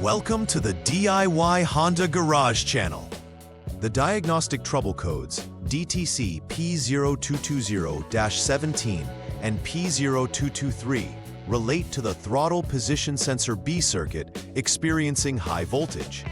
Welcome to the DIY Honda Garage channel. The diagnostic trouble codes DTC P0220-17 and P0223 relate to the throttle position sensor B circuit experiencing high voltage.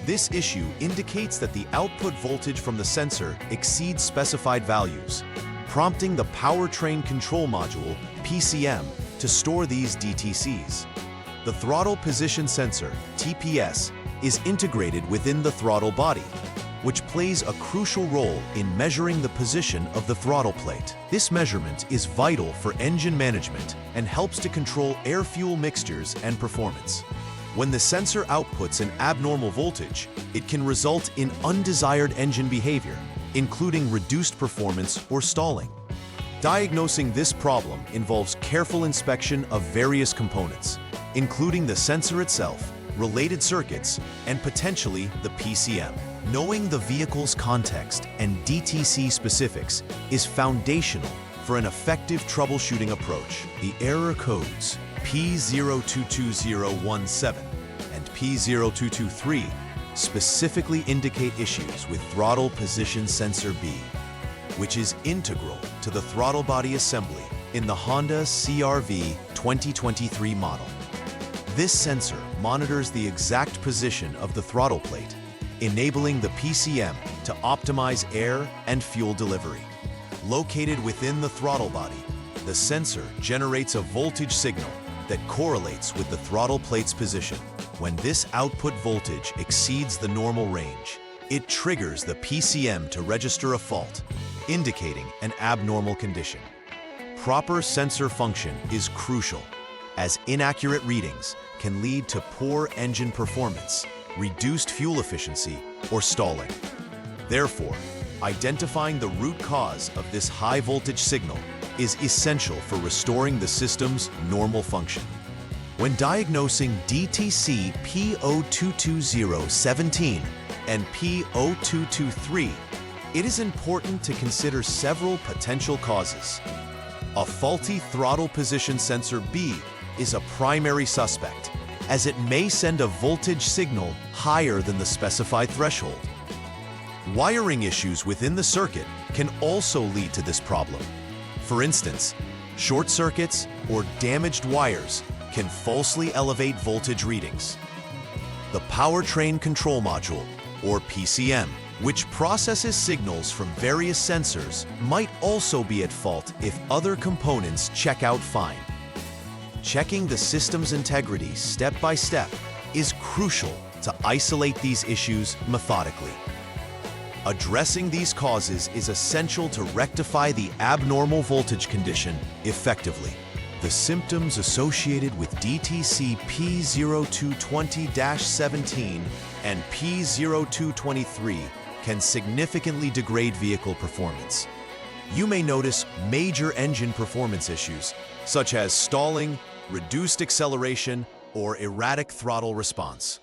This issue indicates that the output voltage from the sensor exceeds specified values, prompting the powertrain control module, PCM, to store these DTCs. The throttle position sensor, TPS, is integrated within the throttle body, which plays a crucial role in measuring the position of the throttle plate. This measurement is vital for engine management and helps to control air-fuel mixtures and performance. When the sensor outputs an abnormal voltage, it can result in undesired engine behavior, including reduced performance or stalling. Diagnosing this problem involves careful inspection of various components, including the sensor itself, related circuits, and potentially the PCM. Knowing the vehicle's context and DTC specifics is foundational for an effective troubleshooting approach. The error codes P0220-17 and P0223 specifically indicate issues with throttle position sensor B, which is integral to the throttle body assembly in the Honda CR-V 2023 model. This sensor monitors the exact position of the throttle plate, enabling the PCM to optimize air and fuel delivery. Located within the throttle body, the sensor generates a voltage signal that correlates with the throttle plate's position. When this output voltage exceeds the normal range, it triggers the PCM to register a fault, indicating an abnormal condition. Proper sensor function is crucial, as inaccurate readings can lead to poor engine performance, reduced fuel efficiency, or stalling. Therefore, identifying the root cause of this high voltage signal is essential for restoring the system's normal function. When diagnosing DTC P0220-17 and P0223, it is important to consider several potential causes. A faulty throttle position sensor B is a primary suspect, as it may send a voltage signal higher than the specified threshold. Wiring issues within the circuit can also lead to this problem. For instance, short circuits or damaged wires can falsely elevate voltage readings. The powertrain control module, or PCM, which processes signals from various sensors, might also be at fault if other components check out fine. Checking the system's integrity step by step is crucial to isolate these issues methodically. Addressing these causes is essential to rectify the abnormal voltage condition effectively. The symptoms associated with DTC P0220-17 and P0223 can significantly degrade vehicle performance. You may notice major engine performance issues, such as stalling, reduced acceleration, or erratic throttle response.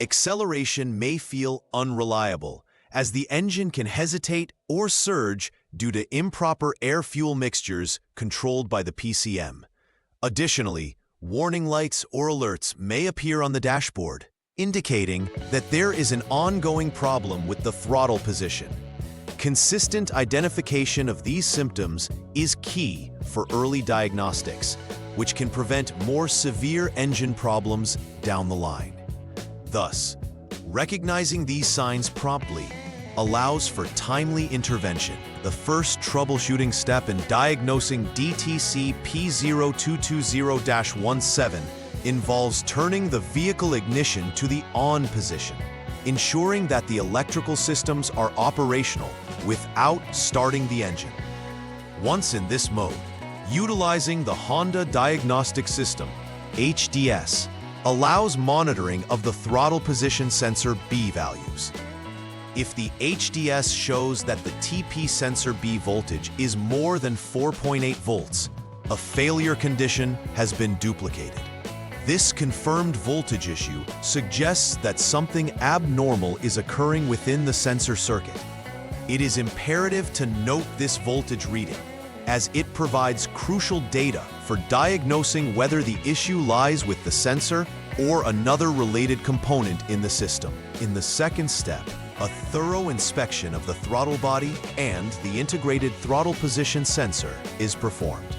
Acceleration may feel unreliable, as the engine can hesitate or surge due to improper air-fuel mixtures controlled by the PCM. Additionally, warning lights or alerts may appear on the dashboard, indicating that there is an ongoing problem with the throttle position. Consistent identification of these symptoms is key for early diagnostics, which can prevent more severe engine problems down the line. Thus, recognizing these signs promptly allows for timely intervention. The first troubleshooting step in diagnosing DTC P0220-17 involves turning the vehicle ignition to the on position, ensuring that the electrical systems are operational without starting the engine. Once in this mode, utilizing the Honda Diagnostic System, HDS, allows monitoring of the throttle position sensor B values. If the HDS shows that the TP sensor B voltage is more than 4.8 volts, a failure condition has been duplicated. This confirmed voltage issue suggests that something abnormal is occurring within the sensor circuit. It is imperative to note this voltage reading, as it provides crucial data for diagnosing whether the issue lies with the sensor or another related component in the system. In the second step, a thorough inspection of the throttle body and the integrated throttle position sensor is performed.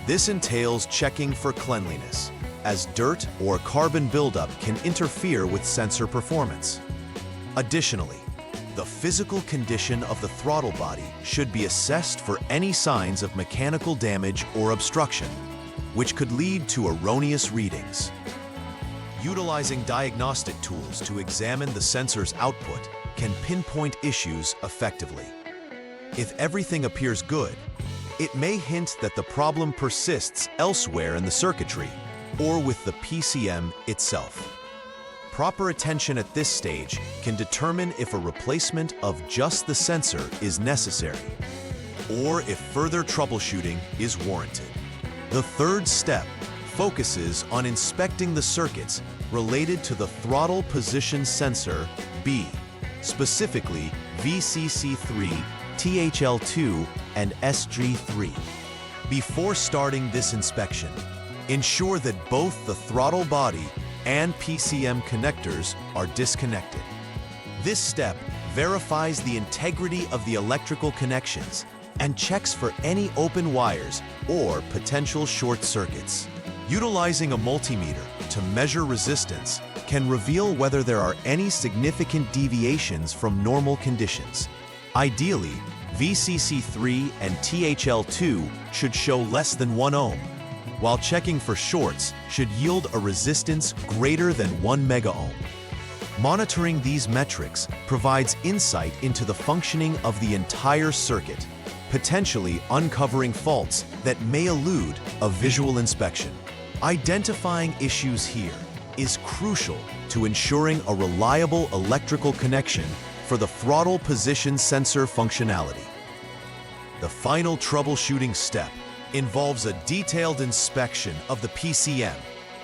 This entails checking for cleanliness, as dirt or carbon buildup can interfere with sensor performance. Additionally, the physical condition of the throttle body should be assessed for any signs of mechanical damage or obstruction, which could lead to erroneous readings. Utilizing diagnostic tools to examine the sensor's output can pinpoint issues effectively. If everything appears good, it may hint that the problem persists elsewhere in the circuitry or with the PCM itself. Proper attention at this stage can determine if a replacement of just the sensor is necessary or if further troubleshooting is warranted. The third step focuses on inspecting the circuits related to the Throttle Position Sensor B, specifically VCC3, THL2, and SG3. Before starting this inspection, ensure that both the throttle body and PCM connectors are disconnected. This step verifies the integrity of the electrical connections and checks for any open wires or potential short circuits. Utilizing a multimeter to measure resistance can reveal whether there are any significant deviations from normal conditions. Ideally, VCC3 and THL2 should show less than 1 ohm, while checking for shorts should yield a resistance greater than 1 megaohm. Monitoring these metrics provides insight into the functioning of the entire circuit, potentially uncovering faults that may elude a visual inspection. Identifying issues here is crucial to ensuring a reliable electrical connection for the throttle position sensor functionality. The final troubleshooting step involves a detailed inspection of the PCM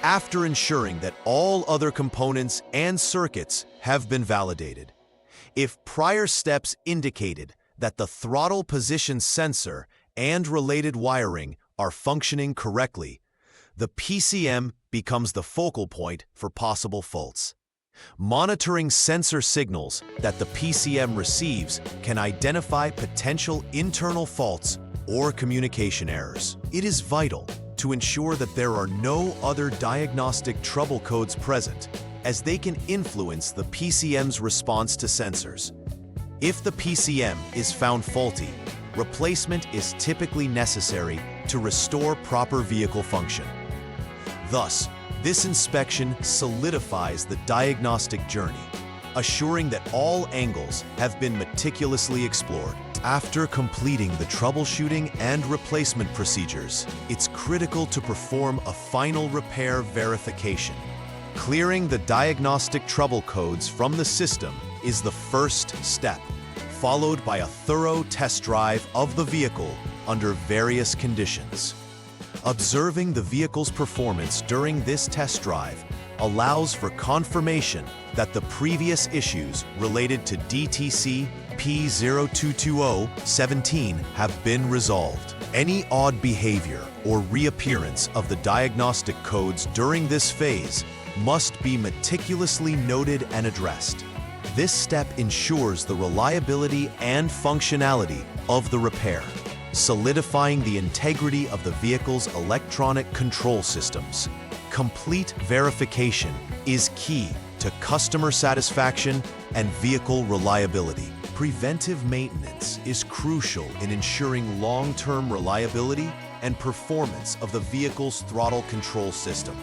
after ensuring that all other components and circuits have been validated. If prior steps indicated that the throttle position sensor and related wiring are functioning correctly, the PCM becomes the focal point for possible faults. Monitoring sensor signals that the PCM receives can identify potential internal faults or communication errors. It is vital to ensure that there are no other diagnostic trouble codes present, as they can influence the PCM's response to sensors. If the PCM is found faulty, replacement is typically necessary to restore proper vehicle function. Thus, this inspection solidifies the diagnostic journey, assuring that all angles have been meticulously explored. After completing the troubleshooting and replacement procedures, it's critical to perform a final repair verification. Clearing the diagnostic trouble codes from the system is the first step, followed by a thorough test drive of the vehicle under various conditions. Observing the vehicle's performance during this test drive allows for confirmation that the previous issues related to DTC P0220-17 have been resolved. Any odd behavior or reappearance of the diagnostic codes during this phase must be meticulously noted and addressed. This step ensures the reliability and functionality of the repair, solidifying the integrity of the vehicle's electronic control systems. Complete verification is key to customer satisfaction and vehicle reliability. Preventive maintenance is crucial in ensuring long-term reliability and performance of the vehicle's throttle control system.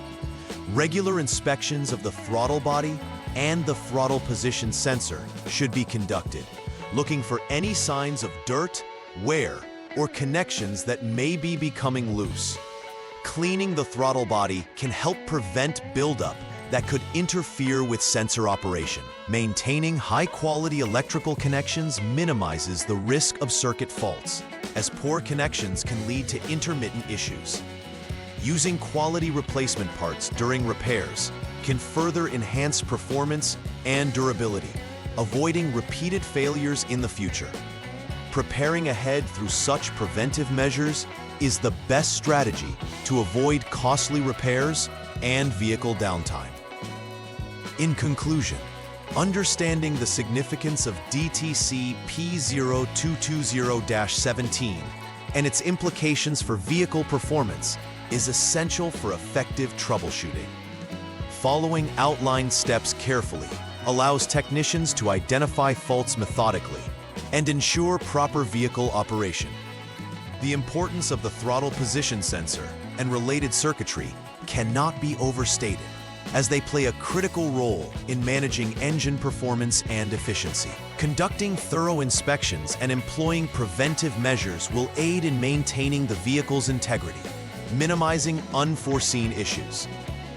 Regular inspections of the throttle body and the throttle position sensor should be conducted, looking for any signs of dirt, wear, or connections that may be becoming loose. Cleaning the throttle body can help prevent buildup that could interfere with sensor operation. Maintaining high-quality electrical connections minimizes the risk of circuit faults, as poor connections can lead to intermittent issues. Using quality replacement parts during repairs can further enhance performance and durability, avoiding repeated failures in the future. Preparing ahead through such preventive measures is the best strategy to avoid costly repairs and vehicle downtime. In conclusion, understanding the significance of DTC P0220-17 and its implications for vehicle performance is essential for effective troubleshooting. Following outlined steps carefully allows technicians to identify faults methodically and ensure proper vehicle operation. The importance of the throttle position sensor and related circuitry cannot be overstated, as they play a critical role in managing engine performance and efficiency. Conducting thorough inspections and employing preventive measures will aid in maintaining the vehicle's integrity, minimizing unforeseen issues.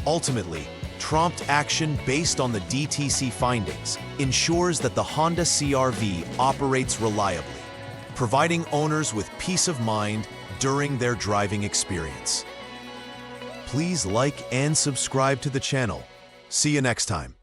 Ultimately, prompt action based on the DTC findings ensures that the Honda CR-V operates reliably, providing owners with peace of mind during their driving experience. Please like and subscribe to the channel. See you next time.